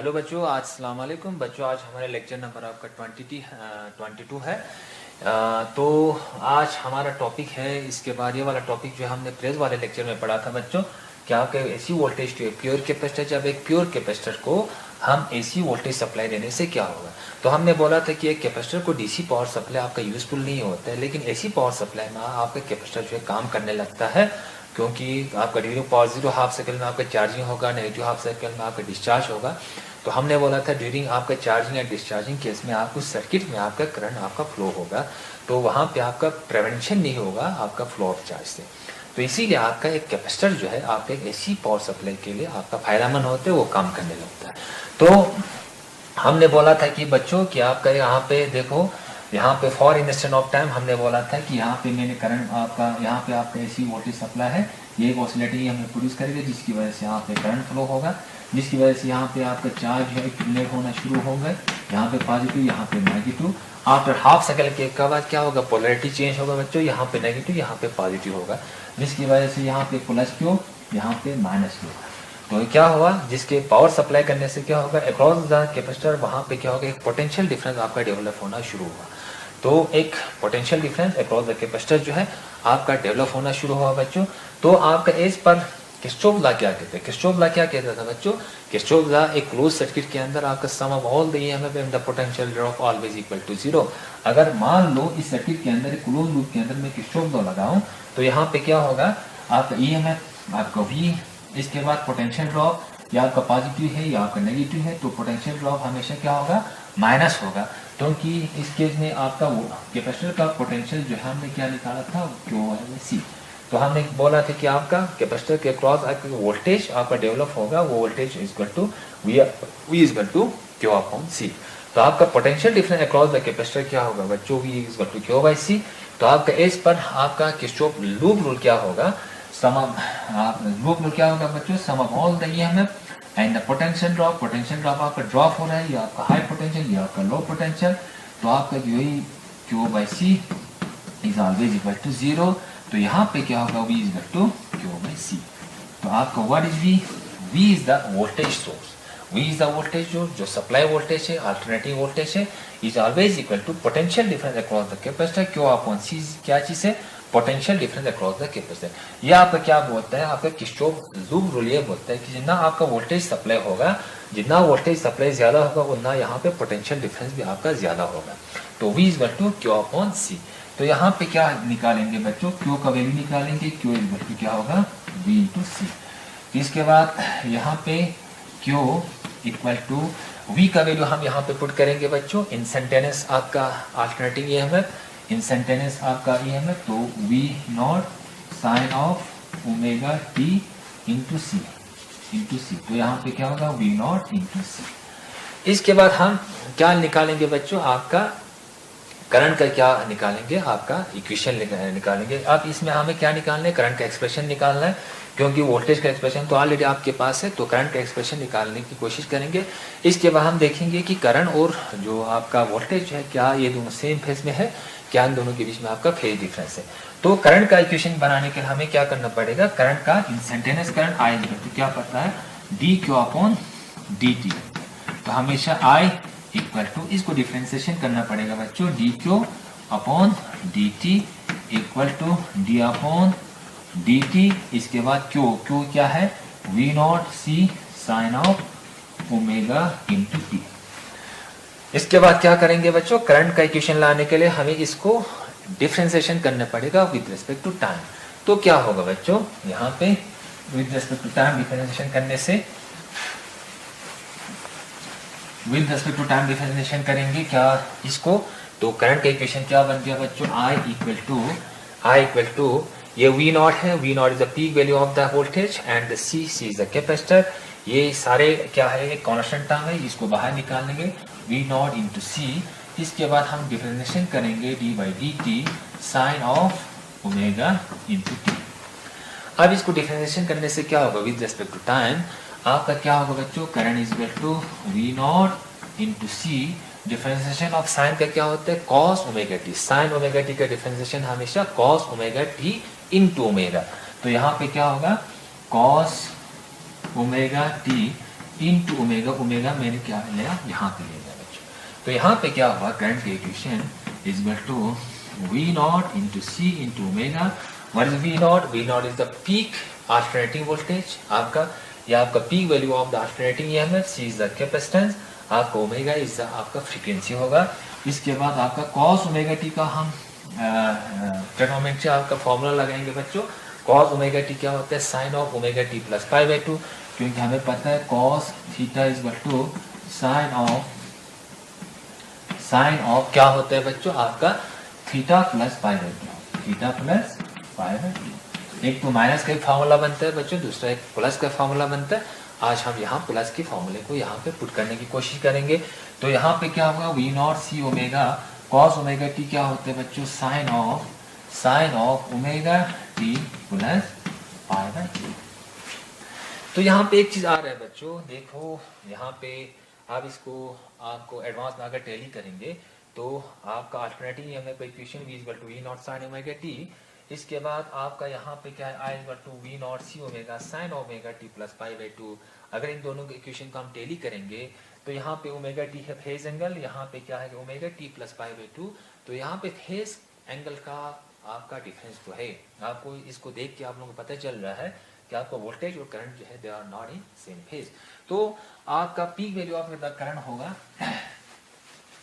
Hello बच्चों, आज अस्सलाम वालेकुम बच्चों। आज हमारे लेक्चर नंबर आपका 22 है। तो आज हमारा टॉपिक है, इसके बाद ये वाला टॉपिक जो हमने प्रेस वाले लेक्चर में पढ़ा था बच्चों, क्या कि AC voltage to pure capacitor, जब एक प्योर कैपेसिटर को हम एसी वोल्टेज सप्लाई देने से क्या होगा। तो हमने बोला था कि एक कैपेसिटर को डीसी पावर सप्लाई आपका यूजफुल नहीं होता है, लेकिन एसी पावर सप्लाई में आपका कैपेसिटर जो है काम करने लगता है, क्योंकि आपका during power zero half cycle में आपका चार्जिंग होगा, नेगेटिव हाफ साइकिल में आपका डिस्चार्ज होगा। तो हमने बोला था ड्यूरिंग आपका चार्जिंग या डिस्चार्जिंग केस में आपको सर्किट में आपका करंट आपका फ्लो होगा, तो वहाँ पे आपका प्रिवेंशन नहीं होगा आपका फ्लो ऑफ चार्ज से। तो इसीलिए आपका एक कैपेसिटर जो है आपका एक एसी पावर सप्लाई के लिए आपका फायदेमंद होता है, वो काम करने लगता है। तो हमने बोला था कि बच्चों कि आपका यहाँ पे देखो, यहाँ पे फॉर इंस्टेंट ऑफ टाइम हमने बोला था कि यहाँ पे मैंने करंट आपका यहाँ पे आपका एसी वोल्टेज सप्लाई है, ये एक ऑसिलेटिंग हमें प्रोड्यूस करेगा, जिसकी वजह से यहाँ पे करंट फ्लो होगा, जिसकी वजह से यहाँ पे आपका चार्ज है एक्यूमुलेट होना शुरू होगा, यहाँ पे पॉजिटिव यहाँ पे नेगेटिव। आफ्टर हाफ सेकंड के बाद क्या होगा, पोलैरिटी चेंज होगा बच्चों, यहाँ पे नेगेटिव यहाँ पे पॉजिटिव होगा, जिसकी वजह से यहाँ पे प्लस क्यू यहाँ पे माइनस क्यू। तो क्या हुआ, जिसके पावर सप्लाई करने से क्या होगा, अक्रॉस द कैपेसिटर वहाँ पे क्या होगा, एक पोटेंशियल डिफरेंस आपका डेवलप होना शुरू हुआ। तो एक potential difference across the capacitor जो है आपका डेवलप होना शुरू हुआ बच्चों। तो आपका एज पर किरचॉफ लॉ क्या कहते हैं, किरचॉफ लॉ क्या कहता था बच्चों, किरचॉफ लॉ एक क्लोज सर्किट के अंदर आपका sum of all the EMF and the potential drop always equal to zero. अगर मान लो इस सर्किट के अंदर क्लोज लूप के अंदर मैं किरचॉफ लॉ लगाऊं, तो यहाँ पे क्या होगा, आपका ईएमएफ आपका वी, इसके बाद पोटेंशियल ड्रॉप या आपका पॉजिटिव है या आपका नेगेटिव है, तो पोटेंशियल ड्रॉप हमेशा क्या होगा, माइनस होगा, क्योंकि इस केस में आपका कैपेसिटर का पोटेंशियल जो है हमने क्या निकाला था, क्यू है सी। तो हमने बोला था कि आपका कैपेसिटर के क्रॉस वोल्टेज आपका डेवलप होगा, वो voltage equal to V equal to Q upon C. तो आपका potential difference across the capacitor क्या होगा बच्चों, V equal to Q by C. तो आपका एज पर आपका किरचॉफ लूप रूल क्या होगा, सम ऑफ लूप रूल क्या होगा बच्चों, sum of all the EMF and the potential drop आपका ड्रॉप हो रहा है, या आपका हाई पोटेंशियल या आपका लो पोटेंशियल, तो आपका जो है Q by C is always equal to zero. तो यहाँ पे क्या होगा, V is equal to Q by C. तो आपका what is V, V is the voltage source, V is the voltage जो सप्लाई वोल्टेज है, अल्टरनेटिंग वोल्टेज है, is always equal to potential difference across the capacitor, Q upon C क्या चीज है, potential difference across the capacitor. ये आपका क्या बोलता है, आपका किरचॉफ लूप रूल ये बोलता है कि जितना आपका वोल्टेज सप्लाई होगा, जितना वोल्टेज सप्लाई ज्यादा होगा, उतना यहाँ पे पोटेंशियल डिफरेंस भी आपका ज्यादा होगा। तो V equal to Q upon C. तो यहाँ पे क्या निकालेंगे बच्चों, क्यू का वैल्यू निकालेंगे, क्यू इक्वल टू क्या होगा, V इंटू सी। इसके बाद यहाँ पे क्यू इक्वल टू V का वैल्यू हम यहाँ पे पुट करेंगे बच्चों, इंस्टेंटेनियस आपका अल्टरनेटिंग ईएमएफ, इंस्टेंटेनियस आपका ईएमएफ, तो V naught sine of omega T into C. तो यहाँ पे क्या होगा, V नॉट इंटू सी। इसके बाद हम क्या निकालेंगे बच्चों, आपका करंट का क्या निकालेंगे, आपका इक्वेशन निकालेंगे। अब इसमें हमें क्या निकालना है, करंट का एक्सप्रेशन निकालना है, क्योंकि वोल्टेज का एक्सप्रेशन तो ऑलरेडी आपके पास है, तो करंट का एक्सप्रेशन निकालने की कोशिश करेंगे। इसके बाद हम देखेंगे कि करंट और जो आपका वोल्टेज है, क्या ये दोनों सेम फेज में है, क्या इन दोनों के बीच में आपका फेज डिफरेंस है। तो करंट का इक्वेशन बनाने के लिए हमें क्या करना पड़ेगा, करंट का इंस्टेंटेनियस करंट आई तो क्या पता है, d q upon d t. तो हमेशा आई इक्वल टू, इसको डिफरेंशिएशन करना पड़ेगा बच्चों, d q upon d t equal to d upon d t. इसके बाद क्यू क्या है, V naught C sine of omega into t. इसके बाद क्या करेंगे बच्चों, करंट का इक्वेशन लाने के लिए हमें इसको डिफरेंशिएशन करना पड़ेगा विद रिस्पेक्ट टू टाइम। तो क्या होगा बच्चों, यहाँ पे with respect to time differentiation करने से, with respect to time differentiation करेंगे क्या इसको, तो करंट का इक्वेशन क्या बन गया बच्चों, I इक्वल टू ये V नॉट है, V not is the peak value of the voltage and C is the capacitor. ये सारे क्या है, एक कांस्टेंट टर्म है, इसको बाहर निकाल लेंगे, V नॉट इंटू सी। इसके बाद हम डिफरेंशिएशन करेंगे d by d t sine of omega into t. अब इसको डिफरेंशिएशन करने से क्या होगा, विद रिस्पेक्ट टू टाइम आपका क्या होगा बच्चों, current is equal to V naught into C. Differentiation of sine का क्या होता है, cos omega t. Sine omega t का डिफरेंशिएशन हमेशा cos omega T into omega. तो यहाँ पे क्या होगा, cos omega T into omega, omega मैंने क्या लिया यहाँ पे ले लिया बच्चों। तो यहाँ पे क्या हुआ, करंट की equation is equal to V naught into C into omega. What is V naught? V naught is the peak alternating voltage आपका, या आपका peak value of the alternating EMF, C is the capacitance, आपका omega is the आपका frequency होगा। इसके बाद आपका cos omega t का हम ट्रिग्नोमेट्री आपका फॉर्मूला लगाएंगे बच्चों। कॉस ओमेगा टी क्या होता है, sine of omega T plus pi by two, क्योंकि हमें पता है cos theta is equal to sine of क्या होता है बच्चों आपका theta plus pi by two, theta plus pi by two. एक तो माइनस का फॉर्मूला बनता है बच्चों, दूसरा एक प्लस का फॉर्मूला बनता है। आज हम यहाँ प्लस के फॉर्मूले को यहाँ पे पुट करने की कोशिश करेंगे। तो यहाँ पे क्या होगा, V naught C omega cos omega t क्या होते हैं बच्चों, sine of omega T plus pi by two. तो यहाँ पे एक चीज आ रहा है बच्चों, देखो यहाँ पे आप इसको आपको एडवांस में अगर टैली करेंगे तो आपका alternative EMF equation v equal to V naught sine omega T. इसके बाद आपका यहाँ पे क्या है, I equal to V naught C omega sine omega T plus pi by two. अगर इन दोनों के इक्वेशन को हम टैली करेंगे तो यहाँ पे ओमेगा टी है फेज एंगल, यहाँ पे क्या है omega T plus pi by two. तो यहाँ पे फेज एंगल का आपका डिफरेंस तो है, आपको इसको देख के आप लोगों को पता चल रहा है कि आपका वोल्टेज और करंट जो है they are not in same phase. तो आपका peak value of the current होगा।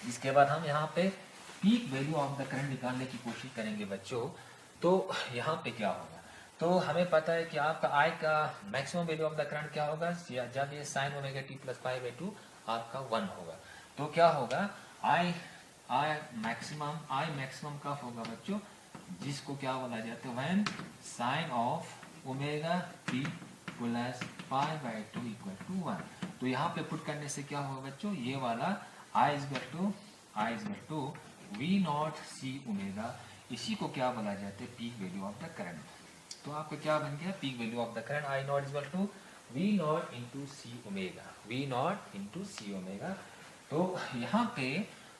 इसके बाद हम यहाँ पे peak value of the current निकालने की कोशिश करेंगे बच्चों। तो यहाँ पे क्या होगा, तो हमें पता है कि आपका आई का maximum value of the current क्या होगा, जब ये sign omega T plus pi by to आपका 1 होगा। तो क्या होगा, आई मैक्सिमम कब होगा बच्चों, जिसको क्या बोला जाता है, when sine of omega T plus pi by two equal to 1। तो यहाँ पे पुट करने से क्या होगा बच्चों, ये वाला I is to V naught C omega, इसी को क्या बोला जाता है peak value of the current. तो आपका क्या बन गया, peak value of the current I naught is equal to V naught into C omega, V naught into C omega. तो यहाँ पे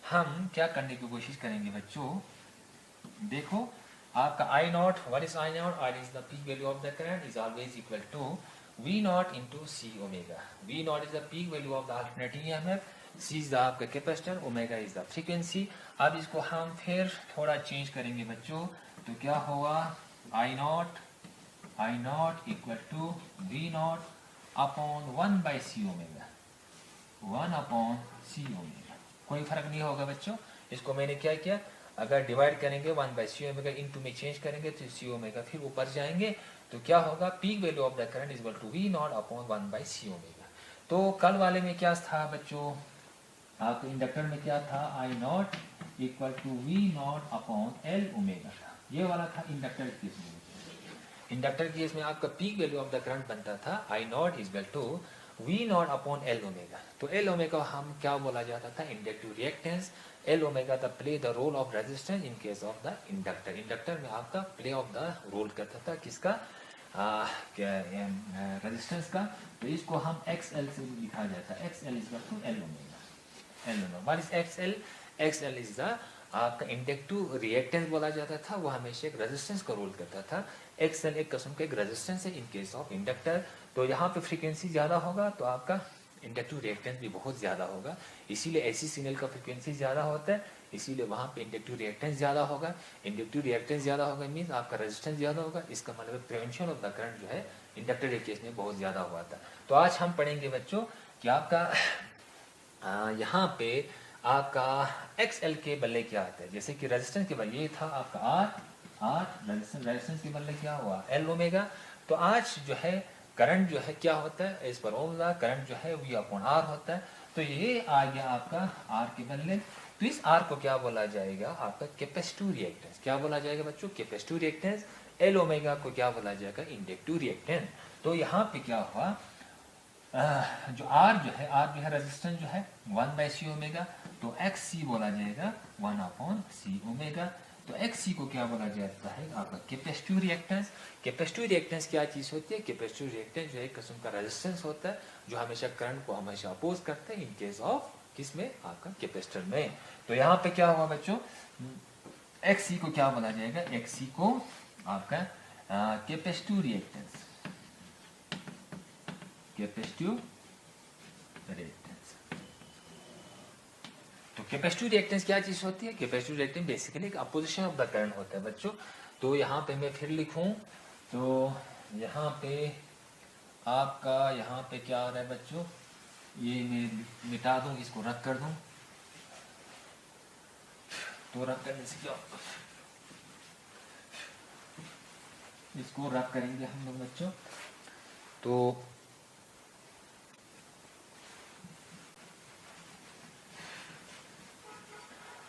हम क्या करने की कोशिश करेंगे बच्चों, देखो आपका I naught, what is I naught, I is the peak value of the current is always equal to V naught into C omega. V naught is the peak value of the alternating EMF, C is the आपका capacitor, omega is the frequency. अब इसको हम फिर थोड़ा change करेंगे बच्चों, तो क्या होगा, I naught equal to V naught upon 1 by C omega, 1 upon C omega. कोई फर्क नहीं होगा बच्चों, इसको मैंने क्या किया, अगर डिवाइड करेंगे 1 बाई सी ओमेगा इनटू में चेंज करेंगे तो सी ओमेगा फिर ऊपर जाएंगे। तो क्या होगा, peak value of the current is equal to V naught upon 1 by C omega. तो कल वाले में क्या था बच्चों, आपको इंडक्टर में क्या था, I naught equal to V naught upon L omega था, ये वाला था इंडक्टर केस में। इंडक्टर केस में आपका peak value of the current बनता था I naught is equal to V naught upon L omega. तो एल ओमेगा हम क्या बोला जाता था, inductive reactance. L omega the play the role of resistance in case of the inductor. Inductor में आपका प्ले ऑफ द रोल करता था किसका, रेजिस्टेंस का। तो इसको हम XL से लिखा जाता है, XL is to L omega. L omega what is XL, XL is the आपका इंडक्टिव रिएक्टेंस बोला जाता था, वो हमेशा एक रेजिस्टेंस का रोल करता था। XL एक किस्म का एक रेजिस्टेंस है इन केस ऑफ इंडक्टर। तो यहाँ पे फ्रीक्वेंसी ज्यादा होगा तो आपका इंडक्टिव रिएक्टेंस भी बहुत ज्यादा होगा, इसीलिए ऐसी सिग्नल का फ्रीक्वेंसी ज्यादा होता है, इसीलिए वहां पे इंडक्टिव रिएक्टेंस ज्यादा होगा। इंडक्टिव रिएक्टेंस ज्यादा होगा मींस आपका रेजिस्टेंस ज्यादा होगा, इसका मतलब प्रिवेंशन ऑफ द करंट जो है इंडक्टर के केस में बहुत ज्यादा हुआ था। तो आज हम पढ़ेंगे बच्चों कि आपका यहाँ पे आपका XL के बल्ले क्या आता है, जैसे कि रेजिस्टेंस के बल्ले ये था आपका R रेजिस्टेंस के बल्ले क्या हुआ L ओमेगा। तो आज जो है करंट जो है क्या होता है, इस पर ओम लॉ, करंट जो है V अपॉन R होता है। तो ये आ गया आपका R के बदले, तो इस R को क्या बोला जाएगा, आपका कैपेसिटिव रिएक्टेंस। क्या बोला जाएगा बच्चों, कैपेसिटिव रिएक्टेंस। L ओमेगा को क्या बोला जाएगा, इंडक्टिव रिएक्टेंस। तो यहाँ पे क्या हुआ, जो R जो है रेजिस्टेंस जो है 1 बाई सी ओमेगा, तो XC बोला जाएगा 1 अपॉन सी ओमेगा। तो XC को क्या बोला जाता है, आपका कैपेसिटिव रिएक्टेंस। कैपेसिटिव रिएक्टेंस क्या चीज होती है, कैपेसिटिव रिएक्टेंस जो है एक किस्म का रेजिस्टेंस होता है जो हमेशा करंट को हमेशा अपोज करता है इन केस ऑफ किसमें, आपका कैपेसिटर में। तो यहाँ पे क्या हुआ बच्चों, XC को क्या बोला जाएगा, XC को आपका कैपेसिटिव रिएक्टेंस, कैपेसिटिव रिएक्टेंस। तो कैपेसिटिव रिएक्टेंस क्या चीज होती है? कैपेसिटिव रिएक्टेंस बेसिकली एक अपोजिशन ऑफ द करंट होता है बच्चों। तो यहाँ पे मैं फिर लिखूं तो यहाँ पे आपका यहाँ पे क्या आ रहा है बच्चों, ये मैं मिटा दूं, इसको रद्द कर दूं। तो रद्द करने से क्या, इसको रद्द करेंगे हम लोग बच्चों। तो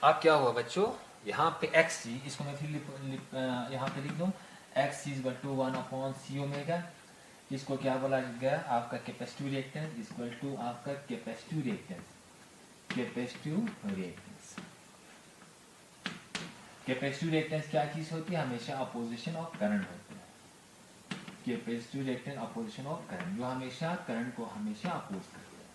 अब क्या हुआ बच्चों, यहाँ पे एक्स सी, इसको मैं फिर यहाँ पे लिख दूं, X C equal to 1/c omega. इसको क्या बोला गया, आपका कैपेसिटिव रिएक्टेंस इक्वल टू आपका capacitive reactance. Capacitive reactance, capacitive reactance क्या चीज होती है? हमेशा अपोजिशन ऑफ करंट होती है। Capacitive reactance opposition of current, जो हमेशा करंट को हमेशा अपोज करती है।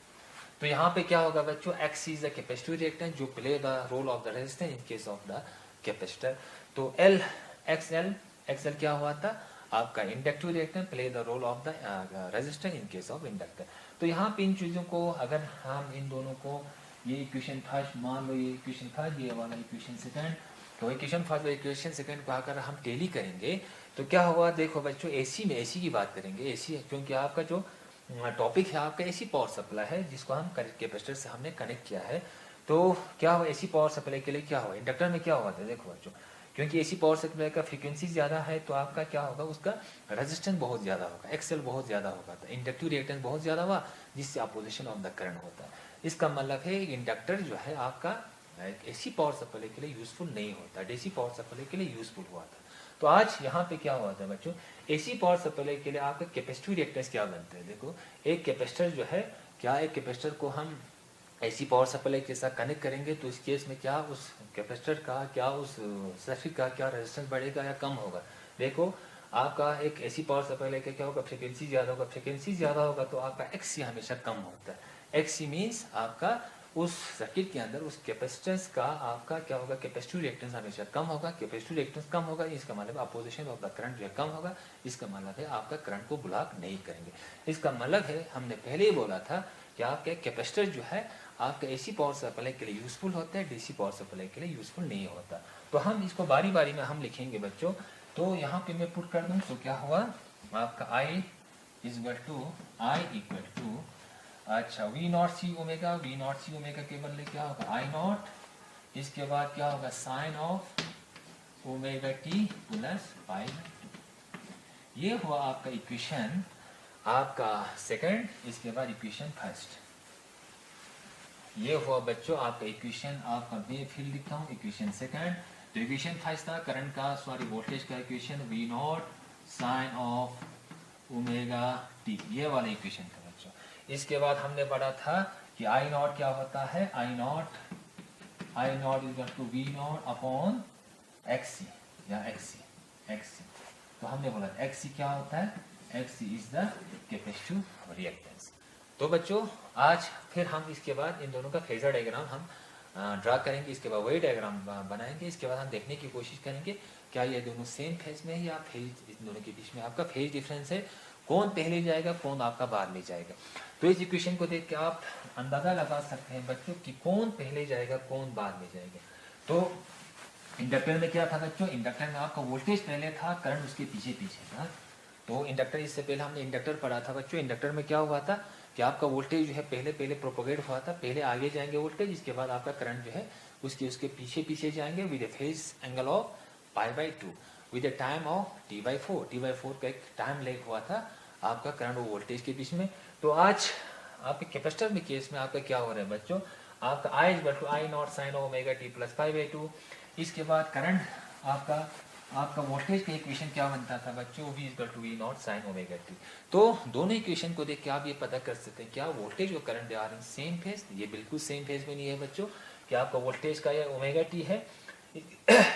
तो यहाँ पे क्या होगा बच्चों, X is the capacitive reactance जो play the role of the resistance in case of the capacitor. तो एल एक्सएल, एक्सएल क्या हुआ था आपका inductive reactance, play the role of the resistance in case of inductor. तो यहाँ पे इन चीजों को अगर हम इन दोनों को, ये इक्वेशन फर्स्ट मान लो, ये इक्वेशन फर्स्ट, ये वाला इक्वेशन सेकंड, तो इक्वेशन फर्स्ट और इक्वेशन सेकंड को अगर हम टेली करेंगे तो क्या होगा, देखो बच्चों एसी में, एसी की बात करेंगे, एसी क्योंकि आपका जो टॉपिक है आपका एसी पावर सप्लाई है जिसको हम कैपेसिटर से हमने कनेक्ट किया है। तो क्या हुआ, एसी पावर सप्लाई के लिए क्या हुआ, इंडक्टर में क्या हुआ था, देखो बच्चों क्योंकि एसी पावर सप्लाई का फ्रीक्वेंसी ज्यादा है तो आपका क्या होगा, उसका रेजिस्टेंस बहुत ज्यादा होगा, एक्सएल बहुत ज्यादा होगा, तो इंडक्टिव रिएक्टेंस बहुत ज्यादा हुआ जिससे अपोजिशन ऑफ द करंट होता है। इसका मतलब है इंडक्टर जो है आपका एसी पावर सप्लाई के लिए यूजफुल नहीं होता, डीसी पावर सप्लाई के लिए यूजफुल हुआ था। तो आज यहाँ पे क्या हुआ था बच्चों, एसी पावर सप्लाई के लिए आपका कैपेसिटिव रिएक्टेंस क्या बनते हैं, देखो एक कैपेसिटर जो है, क्या एक कैपेसिटर को हम एसी पावर सप्लाई के साथ कनेक्ट करेंगे तो इस केस में क्या उस कैपेसिटर का, क्या उस सर्किट का क्या रेजिस्टेंस बढ़ेगा या कम होगा। देखो आपका एक एसी पावर सप्लाई का क्या होगा, फ्रिक्वेंसी ज्यादा होगा, फ्रिक्वेंसी ज्यादा होगा तो आपका एक्सी हमेशा कम होता है। एक्सी मीन्स आपका उस सर्किट के अंदर उस कैपेसिटेंस का आपका क्या होगा, कैपेसिटिव रिएक्टेंस हमेशा कम होगा। कैपेसिटिव रिएक्टेंस कम होगा इसका मतलब अपोजिशन ऑफ द करंट जो है कम होगा, इसका मतलब है आपका करंट को ब्लॉक नहीं करेंगे। इसका मतलब है हमने पहले ही बोला था कि आपके कैपेसिटर जो है आपका एसी पावर सप्लाई के लिए यूजफुल होता है, डीसी पावर सप्लाई के लिए यूजफुल नहीं होता। तो हम इसको बारी बारी में हम लिखेंगे बच्चों। तो यहाँ पे मैं पुट कर दूं तो क्या हुआ आपका आई इक्वल टू अच्छा V naught C omega, V naught C omega के बदले क्या होगा आई नॉट, इसके बाद क्या होगा sine of omega T plus pi. ये हुआ आपका इक्वेशन आपका सेकंड। इसके बाद इक्वेशन फर्स्ट, ये हुआ बच्चों आपका इक्वेशन आपका, मैं फिर लिखता हूँ इक्वेशन सेकंड। तो इक्वेशन फर्स्ट था करंट का, सॉरी वोल्टेज का equation V naught sine of omega t, ये वाला इक्वेशन था बच्चों। इसके बाद हमने पढ़ा था कि आई नॉट क्या होता है, I naught equal to V naught upon XC या एक्सी। तो हमने बोला एक्सी क्या होता है, XC is the capacitive reactance. तो बच्चों आज फिर हम इसके बाद इन दोनों का फेजर डायग्राम हम ड्रा करेंगे, इसके बाद वही डायग्राम बनाएंगे। इसके बाद हम देखने की कोशिश करेंगे क्या ये दोनों सेम फेज में है या फेज इन दोनों के बीच में आपका फेज डिफरेंस है, कौन पहले जाएगा कौन आपका बाद में जाएगा। तो इस इक्वेशन को देख के आप अंदाजा लगा सकते हैं बच्चों कि कौन पहले जाएगा कौन बाद में जाएगा। तो इंडक्टर में क्या था बच्चों, इंडक्टर में आपका वोल्टेज पहले था, करंट उसके पीछे था। तो इंडक्टर, इससे पहले हमने इंडक्टर पढ़ा था बच्चों। इंडक्टर में क्या हुआ था कि आपका वोल्टेज जो है पहले प्रोपोगेट हुआ था, पहले आगे जाएंगे वोल्टेज, इसके बाद आपका करंट जो है उसके पीछे जाएंगे with phase angle of π/2 with time of t/4 का एक टाइम लेग हुआ था आपका करंट और वोल्टेज के बीच में। तो आज आपके कैपेसिटर में केस में आपका क्या हो रहा है बच्चों, आपका I naught sine omega T plus π/2। इसके बाद करंट आपका वोल्टेज का इक्वेशन क्या बनता था बच्चों, V naught sine omega T. तो दोनों इक्वेशन को देख के आप ये पता कर सकते हैं क्या वोल्टेज और current they are in same phase. ये बिल्कुल सेम फेज में नहीं है बच्चों, कि आपका वोल्टेज का ये ओमेगा टी है,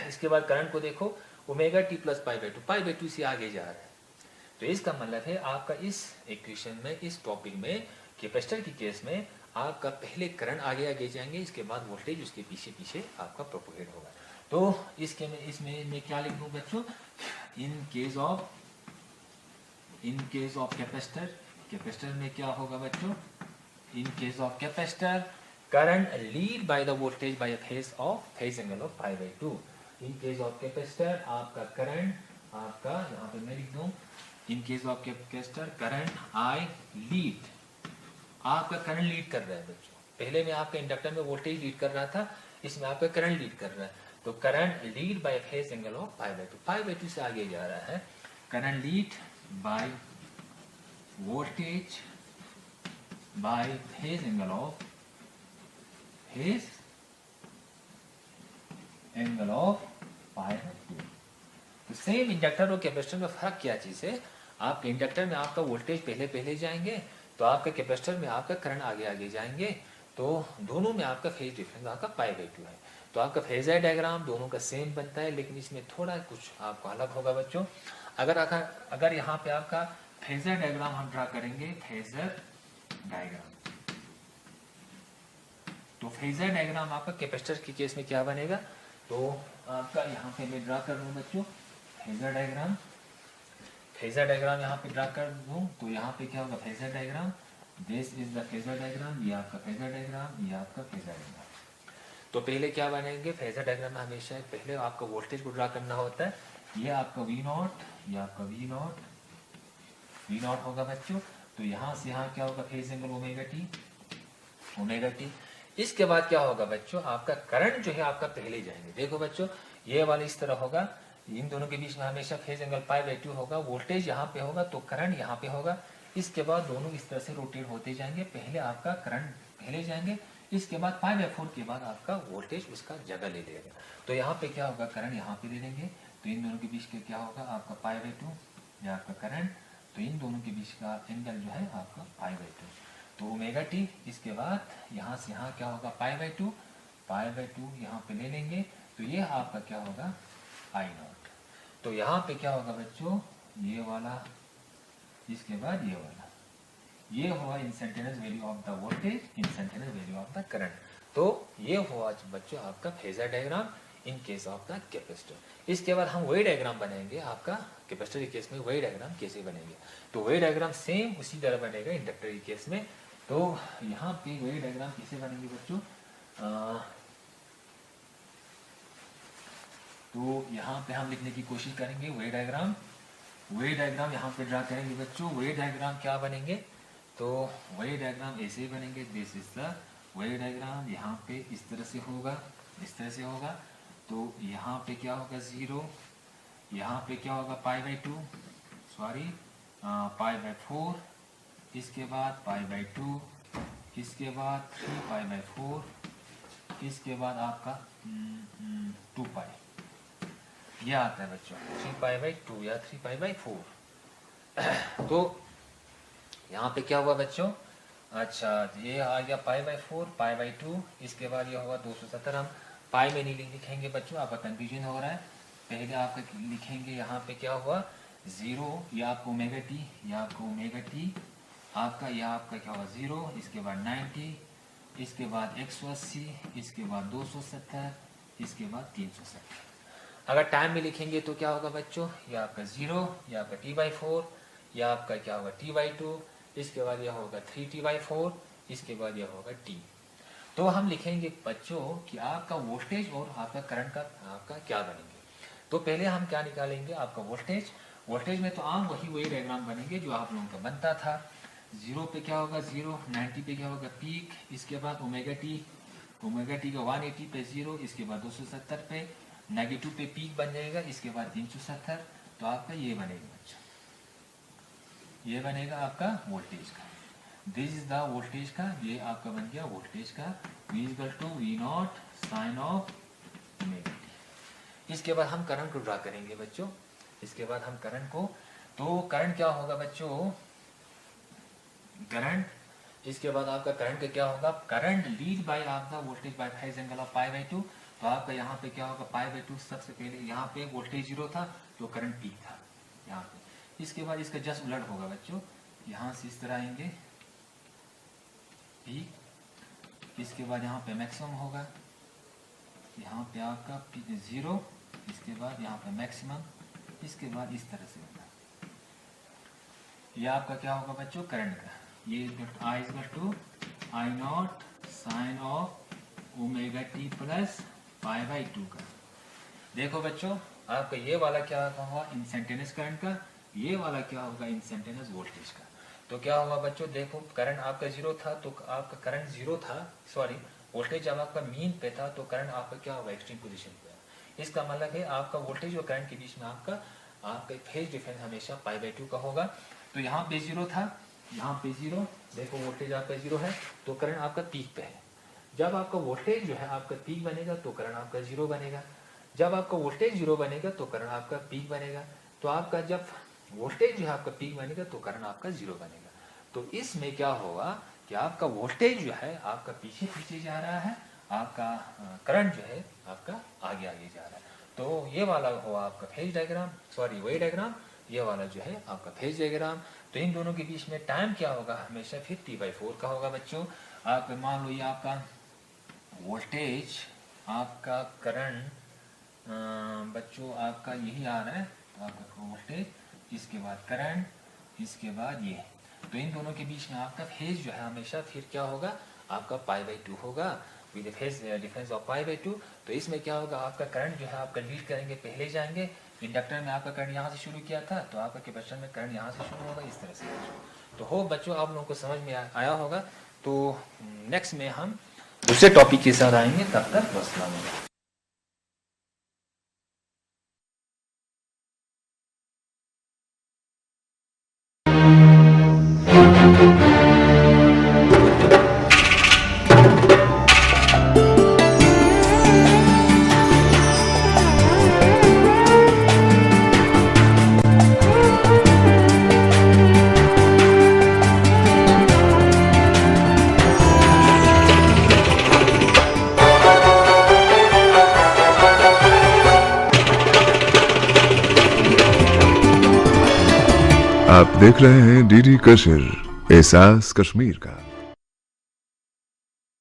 इसके बाद करंट को देखो ओमेगा टी प्लस π/2 से आगे जा रहा है। तो इसका मतलब है आपका इस इक्वेशन में, इस टॉपिक में कैपेसिटर की केस में आपका पहले करंट आगे जाएंगे, इसके बाद वोल्टेज उसके पीछे आपका प्रोपोगेट होगा। तो इसमें मैं क्या लिख दूं बच्चों, इन केस ऑफ कैपेसिटर में क्या होगा बच्चों, in case of capacitor, current lead by the voltage by a phase angle of pi by 2. In case of capacitor, आपका current, आपका यहाँ पे मैं लिख दूँ, in case of capacitor, current I lead, आपका करंट लीड कर रहा है बच्चों। पहले में आपका इंडक्टर में वोल्टेज लीड कर रहा था, इसमें आपका करंट लीड कर रहा है। तो current lead by phase angle of pi by 2, pi by 2 से आगे जा रहा है। Current lead by voltage bye phase angle of pi by 2। तो सेम इंडक्टर और कैपेसिटर में फर्क क्या चीज है, आपके इंडक्टर में आपका वोल्टेज पहले जाएंगे, तो आपका कैपेसिटर में आपका करंट आगे जाएंगे। तो दोनों में आपका फेज डिफरेंस आपका पाई बाय 2 है। तो आपका फेजर डायग्राम दोनों का सेम बनता है, लेकिन इसमें थोड़ा कुछ आपको अलग होगा बच्चों। अगर यहाँ पे आपका फेजर डायग्राम हम ड्रा करेंगे, फेजर डायग्राम, तो फेजर डायग्राम आपका कैपेसिटर के केस में क्या बनेगा, तो आपका यहाँ पे मैं ड्रा कर दूँ बच्चों फेजर डायग्राम। फेजर डायग्राम यहाँ पे ड्रा कर दूँ तो यहाँ पे क्या होगा, phasor diagram, this is the phasor diagram, ये आपका फेजर डायग्राम, ये आपका फेजर डायग्राम। तो पहले क्या बनेंगे, फेजर डायग्राम में हमेशा पहले आपको वोल्टेज को ड्रा करना होता है। ये आपका V0, ये आपका V0 होगा बच्चों। तो यहाँ से यहाँ क्या होगा, फेज एंगल ओमेगा टी। इसके बाद क्या होगा बच्चों, आपका करंट जो है आपका पहले जाएंगे। देखो बच्चों, ये वाला इस तरह होगा, इन दोनों के बीच में हमेशा फेज एंगल पाई बाय 2 होगा, वोल्टेज यहाँ पे होगा तो करंट यहाँ पे होगा। इसके बाद दोनों इस तरह से रोटेट होते जाएंगे, पहले आपका करंट पहले जाएंगे, इसके बाद पाई बाय 4 के बाद आपका वोल्टेज उसका जगह ले लेगा। तो यहाँ पे क्या होगा, करंट यहाँ पे ले लेंगे, तो इन दोनों के बीच का क्या होगा आपका पाई बाय 2, या आपका करंट, तो इन दोनों के बीच का एंगल जो है आपका पाई बाय 2, तो ओमेगा टी। इसके बाद यहाँ से यहाँ क्या होगा, पाई बाय 2 यहाँ पे ले लेंगे, तो ये आपका क्या होगा I0। तो यहाँ पे क्या होगा बच्चों, ये वाला, इसके बाद ये वाला, ये हुआ instantaneous value of the voltage, instantaneous value of the current. तो ये हुआ बच्चों आपका phasor diagram in case of the capacitor. इसके बाद हम वही डायग्राम बनाएंगे, आपका कैपेसिटर के केस में वही डायग्राम कैसे बनेंगे, तो वही डायग्राम सेम उसी तरह बनेगा इंडक्टर के केस में। तो यहाँ पे वही डायग्राम कैसे बनेंगे बच्चों, तो यहाँ पे हम लिखने की कोशिश करेंगे वही डायग्राम यहाँ पे ड्रा करेंगे बच्चों। वही डायग्राम क्या बनेंगे, तो वही डायग्राम ऐसे ही बनेंगे, दिस इज द वही डायग्राम। यहाँ पे इस तरह से होगा, तो यहाँ पे क्या होगा 0, यहाँ पे क्या होगा पाई बाय 2, पाई बाय 4, इसके बाद पाई बाय 2, इसके बाद 3 पाई बाय 4, इसके बाद आपका 2 पाई, यह आता है बच्चों 3 पाई बाय 2 या 3 पाई बाय 4। तो यहाँ पे क्या हुआ बच्चों, अच्छा ये आ गया पाई बाय 4, पाई बाय 2, इसके बाद ये होगा 270। हम पाई में नहीं लिखेंगे बच्चों, आपका कंफ्यूजन हो रहा है। पहले आपका लिखेंगे यहाँ पे क्या हुआ 0, या आपको ओमेगा टी, आपका यह आपका क्या होगा 0, इसके बाद 90, इसके बाद 180, इसके बाद 270, इसके बाद 370। अगर टाइम में लिखेंगे तो क्या होगा बच्चों, यह आपका 0, यह आपका t/4, यह आपका क्या होगा t/2, इसके बाद यह होगा 3t/4, इसके बाद यह होगा t। तो हम लिखेंगे बच्चों कि आपका वोल्टेज और आपका करंट का आपका क्या बनेंगे। तो पहले हम क्या निकालेंगे, आपका वोल्टेज में तो आम वही डायग्राम बनेंगे जो आप लोगों का बनता था। 0 पे क्या होगा 0, 90 पे क्या होगा पीक, इसके बाद ओमेगा टी का 180 पे 0, इसके बाद 270 पे नेगेटिव पे पीक बन जाएगा, इसके बाद 370। तो आपका ये बनेगा बच्चों, ये बनेगा आपका वोल्टेज का, दिस इज द वोल्टेज का, ये आपका बन गया वोल्टेज का V/V0 sign of omega T. इसके बाद हम करंट को ड्रा करेंगे बच्चों, इसके बाद हम करंट को, तो करंट क्या होगा बच्चों, करंट, इसके बाद आपका करंट का क्या होगा, करंट लीड बाय आपका voltage bye phase angle of pi by 2। तो आपका यहाँ पे क्या होगा पाई बाय 2, सबसे पहले यहाँ पे वोल्टेज 0 था तो करंट पीक था यहाँ पे। इसके बाद इसका जस्ट उलट होगा बच्चों, यहाँ से इस तरह आएंगे पीक, इसके बाद यहाँ पे मैक्सिमम होगा, यहाँ पे आपका 0, इसके बाद यहाँ पे मैक्सिमम, इसके बाद इस तरह से होगा। यह आपका क्या होगा बच्चों करंट का, ये I = I naught sine of omega T plus pi by 2 का। देखो बच्चों, आपका ये वाला क्या होगा इंस्टेंटेनियस करंट का, ये वाला क्या होगा इंस्टेंटेनियस वोल्टेज का। तो क्या होगा बच्चों, देखो करंट आपका जीरो था तो आपका करंट जीरो था, सॉरी वोल्टेज जब आपका मीन पे था तो करंट आपका क्या होगा एक्सट्रीम पोजीशन पे। इसका मतलब है आपका वोल्टेज और करंट के बीच में आपका फेज डिफरेंस हमेशा पाई बाई 2 का होगा। तो यहाँ पे जीरो था, यहाँ पे जीरो, देखो वोल्टेज आपका जीरो है तो करंट आपका पीक पे है। जब आपका वोल्टेज जो है आपका पीक बनेगा तो करंट आपका जीरो बनेगा, जब आपका वोल्टेज जीरो बनेगा तो करंट आपका पीक बनेगा। तो आपका जब वोल्टेज जो है आपका पीक बनेगा तो करंट आपका जीरो बनेगा। तो इसमें क्या होगा कि आपका वोल्टेज जो है आपका पीछे पीछे जा रहा है, आपका करंट जो है आपका आगे आगे जा रहा है। तो ये वाला हुआ आपका फेज डायग्राम, सॉरी वही डायग्राम, ये वाला जो है आपका फेज डायग्राम। तो इन दोनों के बीच में टाइम क्या होगा हमेशा फिर T/4 का होगा बच्चों। आप मान लो ये आपका वोल्टेज, आपका करंट बच्चों आपका यही आ रहा है, तो आपका वोल्टेज, इसके बाद करंट, इसके बाद ये। तो इन दोनों के बीच में आपका फेज जो है हमेशा फिर क्या होगा आपका पाई बाई 2 होगा with phase difference of pi by 2। तो इसमें क्या होगा आपका करंट जो है आपका लीड करेंगे, पहले जाएंगे। इंडक्टर में आपका करंट यहाँ से शुरू किया था तो आपका कैपेसिटर में करंट यहाँ से शुरू होगा, इस तरह से। तो हो बच्चों आप लोगों को समझ में आया होगा। तो नेक्स्ट में हम दूसरे टॉपिक के साथ आएंगे, तब तक अस्सलाम। आप देख रहे हैं डीडी कशिर, एहसास कश्मीर का।